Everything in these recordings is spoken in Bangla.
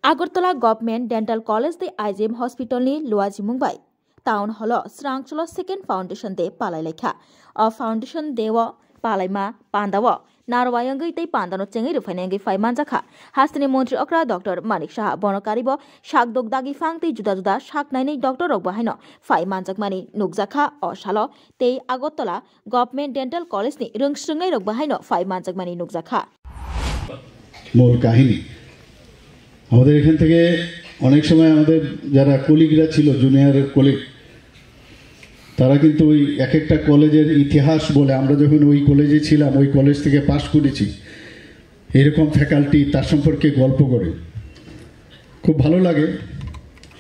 Agartala Government Dental College the IGM Hospital ni Luaji Mumbai. Town Hall Srangcholo Second Foundation de Palai Lekha. A foundation dewa Palaima Pandawa. Narwayangi te Pandano Chengi Rufanangi Fai Manjaka. Hastini Montri Okra Dr. Manik Shah Bonokaribo Shak Dogdagi Fangti Juda Shak Nine Dr. Rogbahino Fai Manjakmani Nugzaka or Shalo Te Agartala Government Dental College ni Rungstungai Rogbahino Fai Manjakmani Nugzaka. More Kahini. আমাদের এখান থেকে অনেক সময় আমাদের যারা কলিগরা ছিল জুনিয়র কলিগ তারা কিন্তু ওই এক একটা কলেজের ইতিহাস বলে আমরা যখন ওই কলেজে ছিলাম ওই কলেজ থেকে পাশ করেছি এরকম ফ্যাকাল্টি তার সম্পর্কে গল্প করে খুব ভালো লাগে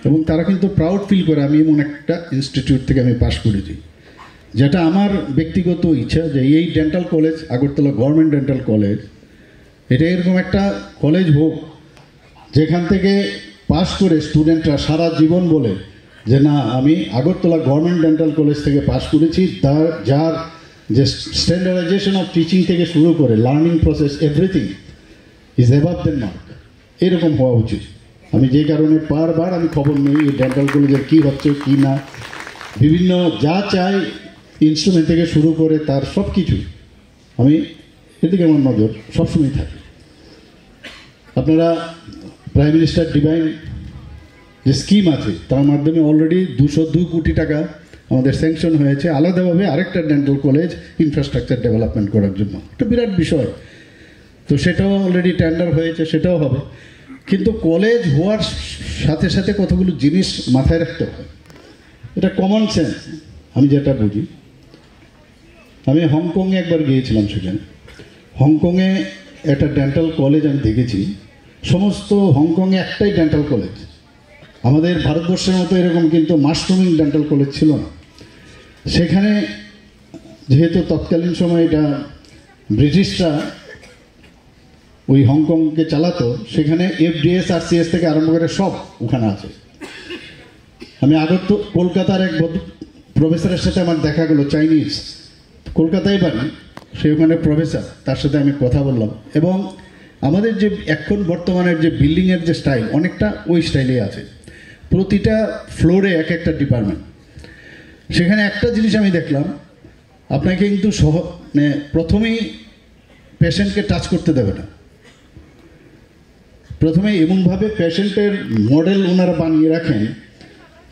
এবং তারা কিন্তু প্রাউড ফিল করে আমি এমন একটা ইনস্টিটিউট থেকে আমি পাশ করেছি যেটা আমার ব্যক্তিগত ইচ্ছা যে এই dental college Agartala government dental college এটা এরকম একটা কলেজ হোক যেখান থেকে পাস করে স্টুডেন্টরা সারা জীবন বলে যে না আমি আগরতলা গভর্নমেন্ট ডেন্টাল কলেজ থেকে পাস করেছি যার যে স্ট্যান্ডার্ডাইজেশন অফ টিচিং থেকে শুরু করে learning process everything is above the mark এরকম হওয়া উচিত আমি যে কারণে বারবার আমি খবর নিই এই ডেন্টাল কলেজের কী হচ্ছে কী না বিভিন্ন যা চাই ইনস্ট্রুমেন্ট থেকে শুরু করে তার সব কিছু আমি এদিকে আমার নজর সবসময় থাকে আপনারা প্রাইম মিনিস্টার ডিভাইন যে স্কিম আছে তার মাধ্যমে অলরেডি 202 কোটি টাকা আমাদের স্যাংশন হয়েছে আলাদাভাবে আরেকটা ডেন্টাল কলেজ ইনফ্রাস্ট্রাকচার ডেভেলপমেন্ট করার জন্য একটা বিরাট বিষয় তো সেটাও অলরেডি টেন্ডার হয়েছে সেটাও হবে কিন্তু কলেজ হওয়ার সাথে সাথে কতগুলো জিনিস মাথায় রাখতে হয় এটা কমন সেন্স আমি যেটা বুঝি আমি হংকংয়ে একবার গিয়েছিলাম সেখানে হংকংয়ে একটা ডেন্টাল কলেজ আমি দেখেছি সমস্ত হংকংয়ে একটাই ডেন্টাল কলেজ আমাদের ভারতবর্ষের মতো এরকম কিন্তু মাশরুমিং ডেন্টাল কলেজ ছিল না সেখানে যেহেতু তৎকালীন সময় এটা ব্রিটিশরা ওই হংকংকে চালাতো সেখানে এফডিএস আর সিএস থেকে আরম্ভ করে সব ওখানে আছে আমি আগত কলকাতার এক প্রফেসরের সাথে আমার দেখা গেলো চাইনিজ কলকাতায় বাড়ি সে ওখানে প্রফেসর তার সাথে আমি কথা বললাম এবং আমাদের যে এখন বর্তমানের যে বিল্ডিংয়ের যে স্টাইল অনেকটা ওই স্টাইলে আছে প্রতিটা ফ্লোরে এক একটা ডিপার্টমেন্ট সেখানে একটা জিনিস আমি দেখলাম আপনাকে কিন্তু মানে প্রথমেই পেশেন্টকে টাচ করতে দেবে না প্রথমে এমনভাবে পেশেন্টের মডেল ওনারা বানিয়ে রাখেন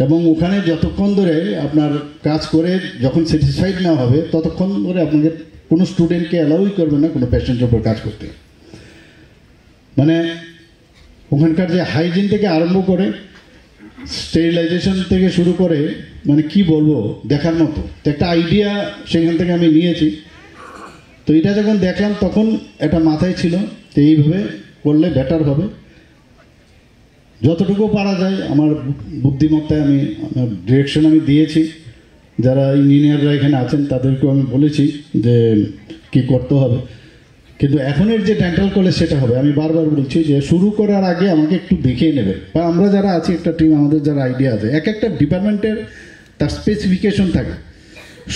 এবং ওখানে যতক্ষণ ধরে আপনার কাজ করে যখন স্যাটিসফাইড না হবে ততক্ষণ ধরে আপনাকে কোনো স্টুডেন্টকে অ্যালাউই করবে না কোনো পেশেন্টের উপর কাজ করতে মানে ওখানকার যে হাইজিন থেকে আরম্ভ করে স্টেরিলাইজেশন থেকে শুরু করে মানে কি বলবো দেখার মতো তো একটা আইডিয়া সেখান থেকে আমি নিয়েছি তো এটা যখন দেখলাম তখন এটা মাথায় ছিল তো এইভাবে করলে বেটার হবে যতটুকু পারা যায় আমার বুদ্ধিমত্তায় আমি আমার ডিরেকশন আমি দিয়েছি যারা ইঞ্জিনিয়াররা এখানে আছেন তাদেরকেও আমি বলেছি যে কি করতে হবে কিন্তু এখনের যে ডেন্টাল কলেজ সেটা হবে আমি বারবার বলছি যে শুরু করার আগে আমাকে একটু দেখিয়ে নেবে বা আমরা যারা আছি একটা টিম আমাদের যারা আইডিয়া আছে এক একটা ডিপার্টমেন্টের তার স্পেসিফিকেশন থাকে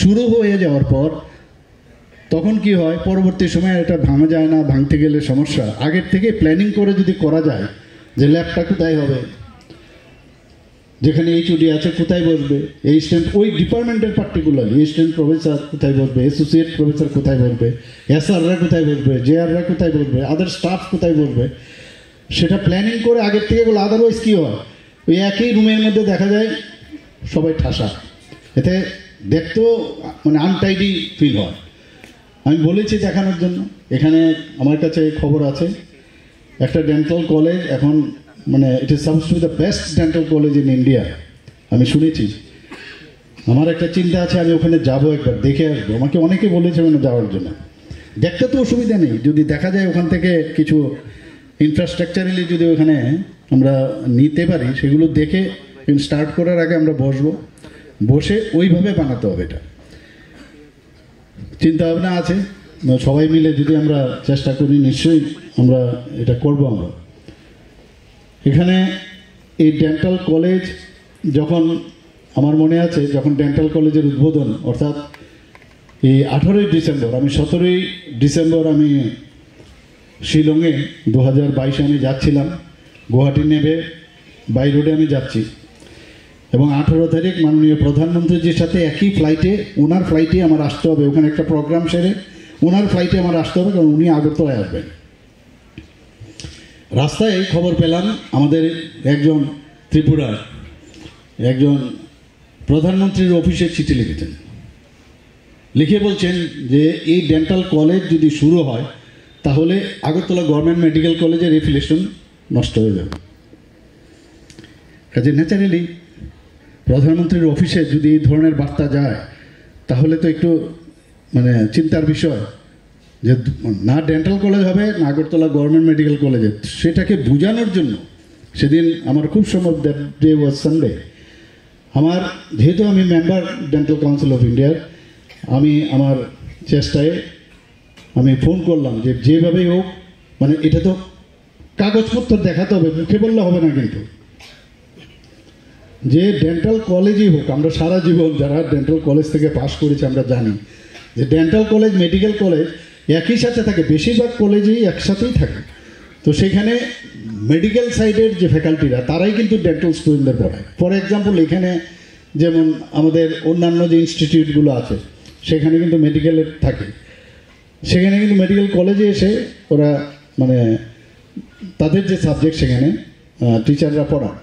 শুরু হয়ে যাওয়ার পর তখন কি হয় পরবর্তী সময় এটা ভাঙা যায় না ভাঙতে গেলে সমস্যা আগের থেকে প্ল্যানিং করে যদি করা যায় যে ল্যাবটা কোথায় হবে যেখানে এইচওডি আছে কোথায় বসবে এই স্টুডেন্ট ওই ডিপার্টমেন্টের পার্টিকুলারলি স্টুডেন্ট প্রফেসর কোথায় বসবে অ্যাসোসিয়েট প্রফেসর কোথায় বসবে এসআররা কোথায় বসবে জেআররা কোথায় বসবে আদার স্টাফ কোথায় বসবে সেটা প্ল্যানিং করে আগের থেকে বলে আদারওয়াইজ কী হয় ওই একই রুমের মধ্যে দেখা যায় সবাই ঠাসা এতে দেখতেও মানে আনটাইডি ফিল হয় আমি বলেছি দেখানোর জন্য এখানে আমার কাছে খবর আছে একটা ডেন্টাল কলেজ এখন মানে it is suppose two B the best dental college in India আমি শুনেছি আমার একটা চিন্তা আছে আমি ওখানে যাবো একবার দেখে আসবো আমাকে অনেকে বলেছে ওখানে যাওয়ার জন্য দেখতে তো অসুবিধা নেই যদি দেখা যায় ওখান থেকে কিছু ইনফ্রাস্ট্রাকচারালি যদি ওখানে আমরা নিতে পারি সেগুলো দেখে স্টার্ট করার আগে আমরা বসবো বসে ওইভাবে বানাতে হবে এটা চিন্তা ভাবনা আছে সবাই মিলে যদি আমরা চেষ্টা করি নিশ্চয়ই আমরা এটা করবো আমরা এখানে এই ডেন্টাল কলেজ যখন আমার মনে আছে যখন ডেন্টাল কলেজের উদ্বোধন অর্থাৎ এই 18ই ডিসেম্বর আমি 17ই ডিসেম্বর আমি শিলংয়ে 2022 আমি যাচ্ছিলাম গুয়াহাটি নেবে বাই রোডে আমি যাচ্ছি, এবং 18 তারিখ মাননীয় প্রধানমন্ত্রীজির সাথে একই ফ্লাইটে, ওনার ফ্লাইটে আমার আসতে হবে। ওখানে একটা প্রোগ্রাম সেরে ওনার ফ্লাইটে আমার আসতে হবে, কারণ উনি আগরতলায় আসবেন। রাস্তায় খবর পেলাম আমাদের একজন ত্রিপুরার একজন প্রধানমন্ত্রীর অফিসে চিঠি লিখেছেন, লিখে বলছেন যে এই ডেন্টাল কলেজ যদি শুরু হয় তাহলে আগরতলা গভর্নমেন্ট মেডিকেল কলেজের এফিলিয়েশন নষ্ট হয়ে যাবে। কাজে ন্যাচারালি প্রধানমন্ত্রীর অফিসে যদি এই ধরনের বার্তা যায় তাহলে তো একটু মানে চিন্তার বিষয়, যে না ডেন্টাল কলেজ হবে না আগরতলা গভর্নমেন্ট মেডিকেল কলেজে। সেটাকে বোঝানোর জন্য সেদিন আমার খুব সম্ভব দ্যাট ডে ওয়াজ সানডে, আমার যেহেতু আমি মেম্বার ডেন্টাল কাউন্সিল অফ ইন্ডিয়ার, আমি আমার চেষ্টায় আমি ফোন করলাম যে যেভাবেই হোক, মানে এটা তো কাগজপত্র দেখাতে হবে, মুখে বললে হবে না, কিন্তু যে ডেন্টাল কলেজই হোক, আমরা সারা জীবন যারা ডেন্টাল কলেজ থেকে পাশ করেছি আমরা জানি যে ডেন্টাল কলেজ মেডিকেল কলেজ একই সাথে থাকে, বেশিরভাগ কলেজেই একসাথেই থাকে। তো সেখানে মেডিকেল সাইডের যে ফ্যাকাল্টিরা তারাই কিন্তু ডেন্টাল স্টুডেন্টদের পড়ায়। ফর এক্সাম্পল এখানে যেমন আমাদের অন্যান্য যে ইনস্টিটিউটগুলো আছে সেখানে কিন্তু মেডিকেলের থাকে, সেখানে কিন্তু মেডিকেল কলেজে এসে ওরা মানে তাদের যে সাবজেক্ট সেখানে টিচাররা পড়ান।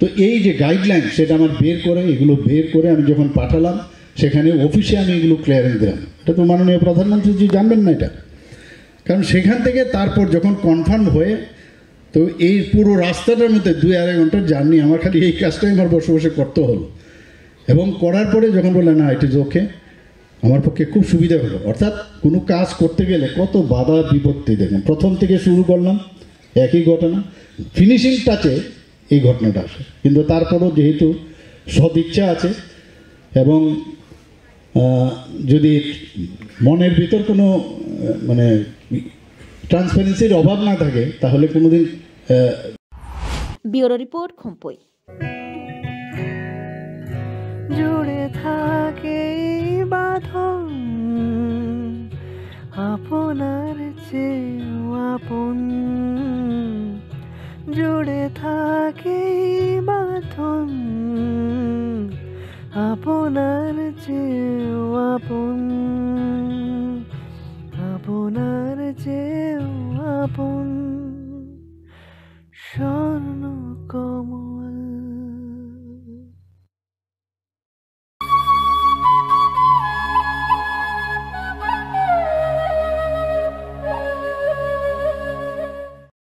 তো এই যে গাইডলাইন সেটা আমার এগুলো বের করে আমি যখন পাঠালাম সেখানে অফিসে আমি এগুলো ক্লিয়ারেন্স দিলাম। এটা তো মাননীয় প্রধানমন্ত্রীজি জানবেন না এটা, কারণ সেখান থেকে তারপর যখন কনফার্ম হয়ে, তো এই পুরো রাস্তাটার মধ্যে 2-2.5 ঘন্টার জার্নি, আমার খালি এই কাজটাই আমার বসে বসে করতে হলো। এবং করার পরে যখন বললেন না ইট ইজ ওকে, আমার পক্ষে খুব সুবিধা হলো। অর্থাৎ কোনো কাজ করতে গেলে কত বাধা বিপত্তি দেখুন, প্রথম থেকে শুরু করলাম একই ঘটনা, ফিনিশিং টাচে এই ঘটনাটা আসে। কিন্তু তারপরও যেহেতু সদিচ্ছা আছে এবং যদি মনের ভিতর কোনো মানে ট্রান্সপারেন্সির অভাব না থাকে তাহলে কোনোদিন। Bureau report, Khumpui. জুড়ে থাকে বাঁধন আপনার চেয়েও আপন, জুড়ে থাকে বাঁধন আপনার চেয়েও আপন, আপনার চেয়েও আপন।